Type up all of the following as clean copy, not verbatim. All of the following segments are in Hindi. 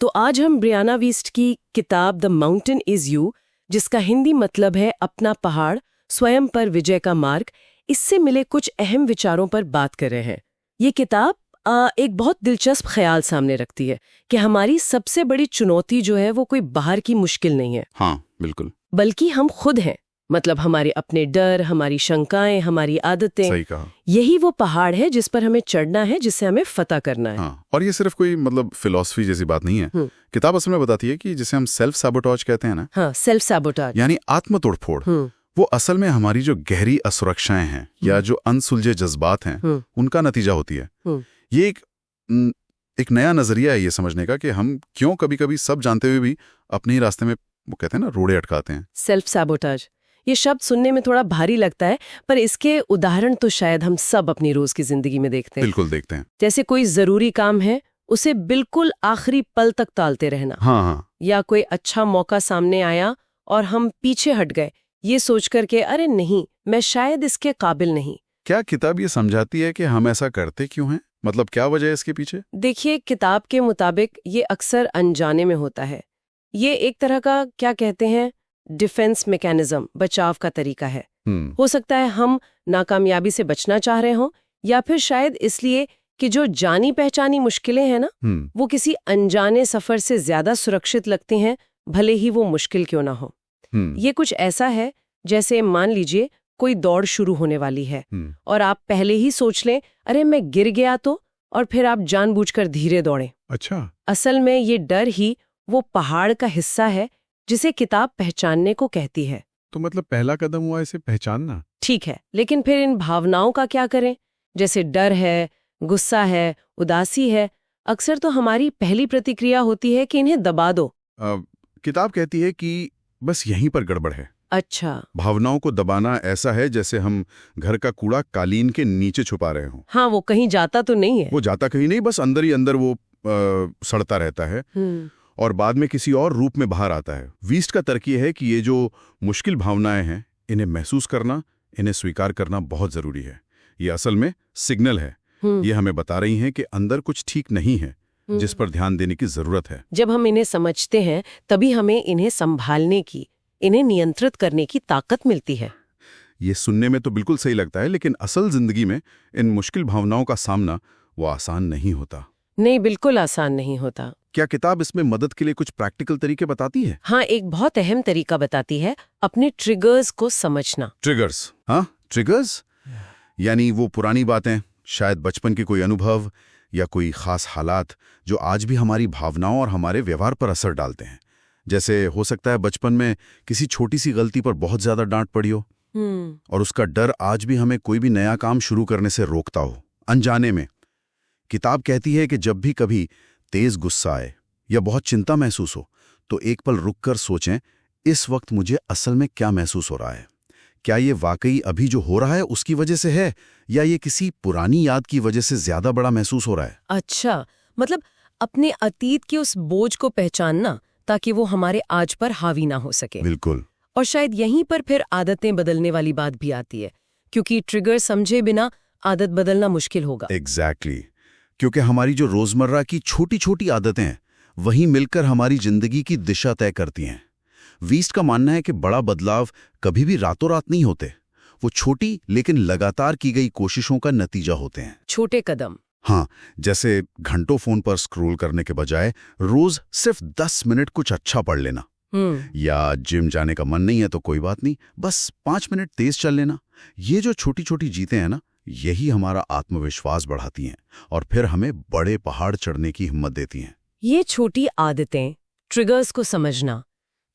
तो आज हम ब्रियाना वीस्ट की किताब द माउंटेन इज यू, जिसका हिंदी मतलब है अपना पहाड़ स्वयं पर विजय का मार्ग, इससे मिले कुछ अहम विचारों पर बात कर रहे हैं। ये किताब एक बहुत दिलचस्प ख्याल सामने रखती है कि हमारी सबसे बड़ी चुनौती जो है वो कोई बाहर की मुश्किल नहीं है। हाँ, बिल्कुल। बल्कि हम खुद हैं। मतलब हमारे अपने डर, हमारी शंकाएं, हमारी आदतें। सही कहा। यही वो पहाड़ है जिस पर हमें चढ़ना है, जिसे हमें फतह करना है। हाँ, और ये सिर्फ कोई फिलॉसफी जैसी बात नहीं है। किताब असल में बताती है कि जिसे हम सेल्फ सैबोटाज कहते हैं ना। हाँ, सेल्फ सैबोटाज यानी आत्म तोड़फोड़। वो असल में हमारी जो गहरी असुरक्षाएं हैं या जो अनसुलझे जज्बात हैं, उनका नतीजा होती है। ये एक नया नजरिया है ये समझने का कि हम क्यों कभी-कभी सब जानते हुए भी अपने ही रास्ते में, वो कहते हैं ना, रोड़े अटकाते हैं। सेल्फ सैबोटाज, ये शब्द सुनने में थोड़ा भारी लगता है, पर इसके उदाहरण तो शायद हम सब अपनी रोज की जिंदगी में देखते हैं। बिल्कुल देखते हैं। जैसे कोई जरूरी काम है, उसे बिल्कुल आखिरी पल तक टालते रहना। हाँ। या कोई अच्छा मौका सामने आया और हम पीछे हट गए, ये सोच करके अरे नहीं, मैं शायद इसके काबिल नहीं। क्या किताब ये समझाती है कि हम ऐसा करते क्यों हैं? मतलब क्या वजह है इसके पीछे? देखिए, किताब के मुताबिक ये अक्सर अनजाने में होता है। ये एक तरह का, क्या कहते हैं, डिफेंस मैकेनिज्म, बचाव का तरीका है। हो सकता है हम नाकामयाबी से बचना चाह रहे हों, या फिर शायद इसलिए कि जो जानी पहचानी मुश्किलें हैं ना, वो किसी अनजाने सफर से ज्यादा सुरक्षित लगती हैं, भले ही वो मुश्किल क्यों ना हो। ये कुछ ऐसा है जैसे मान लीजिए कोई दौड़ शुरू होने वाली है और आप पहले ही सोच लें, अरे मैं गिर गया तो, और फिर आप जानबूझकर धीरे दौड़ें। अच्छा। असल में ये डर ही वो पहाड़ का हिस्सा है जिसे किताब पहचानने को कहती है। तो मतलब पहला कदम हुआ इसे पहचानना। ठीक है, लेकिन फिर इन भावनाओं का क्या करें? जैसे डर है, गुस्सा है, उदासी है, अक्सर तो हमारी पहली प्रतिक्रिया होती है कि इन्हें दबा दो। किताब कहती है कि बस यहीं पर गड़बड़ है। अच्छा। भावनाओं को दबाना ऐसा है जैसे हम घर का कूड़ा कालीन के नीचे छुपा रहे हों। हाँ, वो कहीं जाता तो नहीं है। वो जाता कहीं नहीं, बस अंदर ही अंदर वो सड़ता रहता है और बाद में किसी और रूप में बाहर आता है। वीस्ट का तर्क ये है कि ये जो मुश्किल भावनाएं हैं, इन्हें महसूस करना, इन्हें स्वीकार करना बहुत जरूरी है। ये असल में सिग्नल है। ये हमें बता रही हैं कि अंदर कुछ ठीक नहीं है, जिस पर ध्यान देने की जरूरत है। जब हम इन्हें समझते हैं, तभी हमें इन्हें संभालने की, इन्हें नियंत्रित करने की ताकत मिलती है। ये सुनने में तो बिल्कुल सही लगता है, लेकिन असल जिंदगी में इन मुश्किल भावनाओं का सामना वो आसान नहीं होता। नहीं, बिल्कुल आसान नहीं होता। क्या किताब इसमें मदद के लिए कुछ प्रैक्टिकल तरीके बताती है? हाँ, एक बहुत अहम तरीका बताती है, अपने ट्रिगर्स को समझना। ट्रिगर्स? हाँ, ट्रिगर्स यानी वो पुरानी बातें, शायद बचपन के कोई अनुभव या कोई खास हालात जो आज भी हमारी भावनाओं और हमारे व्यवहार पर असर डालते हैं। जैसे हो सकता है बचपन में किसी छोटी सी गलती पर बहुत ज्यादा डांट पड़ी हो और उसका डर आज भी हमें कोई भी नया काम शुरू करने से रोकता हो, अनजाने में। किताब कहती है कि जब भी कभी तेज गुस्सा आए या बहुत चिंता महसूस हो, तो एक पल रुककर सोचें, इस वक्त मुझे असल में क्या महसूस हो रहा है? क्या ये वाकई अभी जो हो रहा है उसकी वजह से है, या ये किसी पुरानी याद की वजह से ज्यादा बड़ा महसूस हो रहा है? अच्छा, मतलब अपने अतीत के उस बोझ को पहचानना, ताकि वो हमारे आज पर हावी ना हो सके। बिल्कुल। और शायद यहीं पर फिर आदतें बदलने वाली बात भी आती है, क्योंकि ट्रिगर समझे बिना आदत बदलना मुश्किल होगा। एग्जैक्टली। क्योंकि हमारी जो रोजमर्रा की छोटी छोटी आदतें हैं, वही मिलकर हमारी जिंदगी की दिशा तय करती हैं। वीस्ट का मानना है कि बड़ा बदलाव कभी भी रातों रात नहीं होते, वो छोटी लेकिन लगातार की गई कोशिशों का नतीजा होते हैं। छोटे कदम। हाँ, जैसे घंटों फोन पर स्क्रॉल करने के बजाय रोज सिर्फ 10 मिनट कुछ अच्छा पढ़ लेना, या जिम जाने का मन नहीं है तो कोई बात नहीं, बस 5 मिनट तेज चल लेना। ये जो छोटी छोटी जीतें हैं ना, यही हमारा आत्मविश्वास बढ़ाती हैं और फिर हमें बड़े पहाड़ चढ़ने की हिम्मत देती हैं। ये छोटी आदतें, ट्रिगर्स को समझना,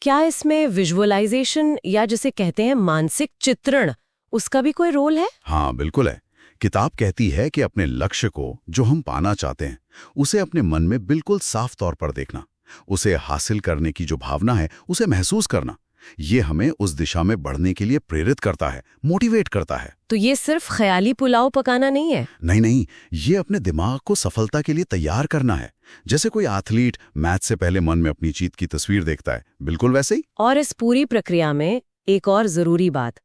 क्या इसमें विजुअलाइजेशन या जिसे कहते हैं मानसिक चित्रण, उसका भी कोई रोल है? हाँ, बिल्कुल है। किताब कहती है कि अपने लक्ष्य को, जो हम पाना चाहते हैं, उसे अपने मन में बिल्कुल साफ तौर पर देखना, उसे हासिल करने की जो भावना है उसे महसूस करना। ये हमें उस दिशा में बढ़ने के लिए प्रेरित करता है, मोटिवेट करता है। तो ये सिर्फ ख्याली पुलाव पकाना नहीं है? नहीं, ये अपने दिमाग को सफलता के लिए तैयार करना है। जैसे कोई एथलीट मैच से पहले मन में अपनी जीत की तस्वीर देखता है, बिल्कुल वैसे ही। और इस पूरी प्रक्रिया में एक और जरूरी बात,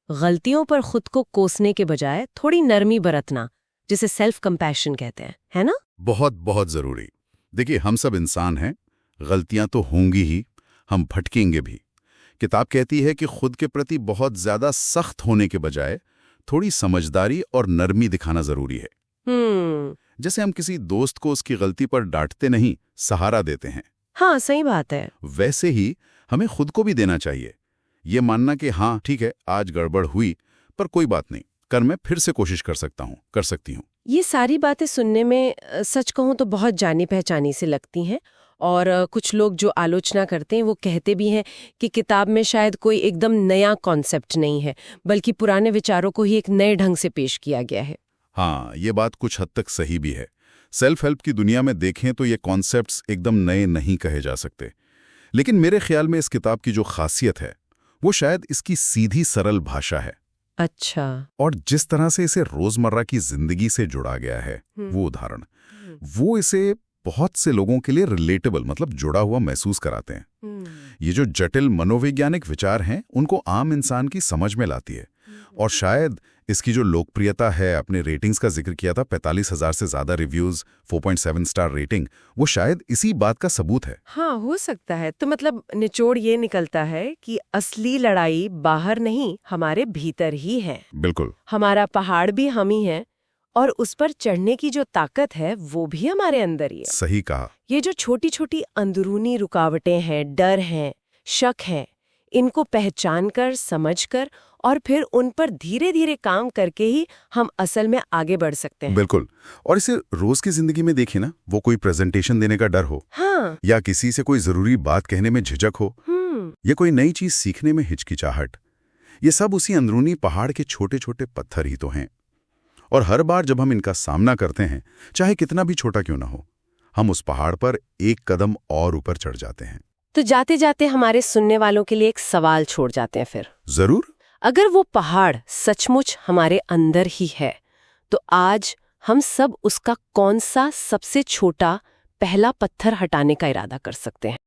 गलतियों पर खुद को कोसने के बजाय थोड़ी नरमी बरतना, जिसे सेल्फ कंपैशन कहते हैं, है ना? बहुत बहुत जरूरी। देखिए, हम सब इंसान हैं, गलतियां तो होंगी ही, हम भटकेंगे भी। किताब कहती है कि खुद के प्रति बहुत ज्यादा सख्त होने के बजाय थोड़ी समझदारी और नरमी दिखाना जरूरी है। जैसे हम किसी दोस्त को उसकी गलती पर डांटते नहीं, सहारा देते हैं। हाँ, सही बात है। वैसे ही हमें खुद को भी देना चाहिए। ये मानना कि हाँ ठीक है, आज गड़बड़ हुई, पर कोई बात नहीं, कर मैं फिर से कोशिश कर सकती हूँ। ये सारी बातें सुनने में सच कहूँ तो बहुत जानी पहचानी से लगती हैं। और कुछ लोग जो आलोचना करते हैं वो कहते भी हैं कि किताब में शायद कोई एकदम नया कॉन्सेप्ट नहीं है, बल्कि पुराने विचारों को ही एक नए ढंग से पेश किया गया है। हाँ, ये बात कुछ हद तक सही भी है। सेल्फ हेल्प की दुनिया में देखें तो ये कॉन्सेप्ट्स एकदम नए नहीं कहे जा सकते। लेकिन मेरे ख्याल में इस किताब की जो खासियत है वो शायद इसकी सीधी सरल भाषा है। अच्छा। और जिस तरह से इसे रोजमर्रा की जिंदगी से जुड़ा गया है, वो उदाहरण, वो इसे बहुत से लोगों के लिए रिलेटेबल, मतलब जुड़ा हुआ महसूस कराते हैं। ये जो जटिल मनोवैज्ञानिक विचार हैं उनको आम इंसान की समझ में लाती है। और शायद इसकी जो लोकप्रियता है, अपने रेटिंग्स का जिक्र किया था, 45,000 से ज्यादा रिव्यूज, 4.7 स्टार रेटिंग, वो शायद इसी बात का सबूत है। हाँ, हो सकता है। तो मतलब निचोड़ ये निकलता है कि असली लड़ाई बाहर नहीं, हमारे भीतर ही है। बिल्कुल। हमारा पहाड़ भी हम ही है, और उस पर चढ़ने की जो ताकत है वो भी हमारे अंदर ही है। सही कहा। ये जो छोटी छोटी अंदरूनी रुकावटें हैं, डर हैं, शक हैं, इनको पहचानकर, समझकर और फिर उन पर धीरे धीरे काम करके ही हम असल में आगे बढ़ सकते हैं। बिल्कुल। और इसे रोज की जिंदगी में देखें ना, वो कोई प्रेजेंटेशन देने का डर हो, हाँ, या किसी से कोई जरूरी बात कहने में झिझक हो, या कोई नई चीज सीखने में हिचकिचाहट, ये सब उसी अंदरूनी पहाड़ के छोटे छोटे पत्थर ही तो हैं। और हर बार जब हम इनका सामना करते हैं, चाहे कितना भी छोटा क्यों ना हो, हम उस पहाड़ पर एक कदम और ऊपर चढ़ जाते हैं। तो जाते जाते हमारे सुनने वालों के लिए एक सवाल छोड़ जाते हैं फिर। जरूर। अगर वो पहाड़ सचमुच हमारे अंदर ही है, तो आज हम सब उसका कौन सा सबसे छोटा पहला पत्थर हटाने का इरादा कर सकते हैं?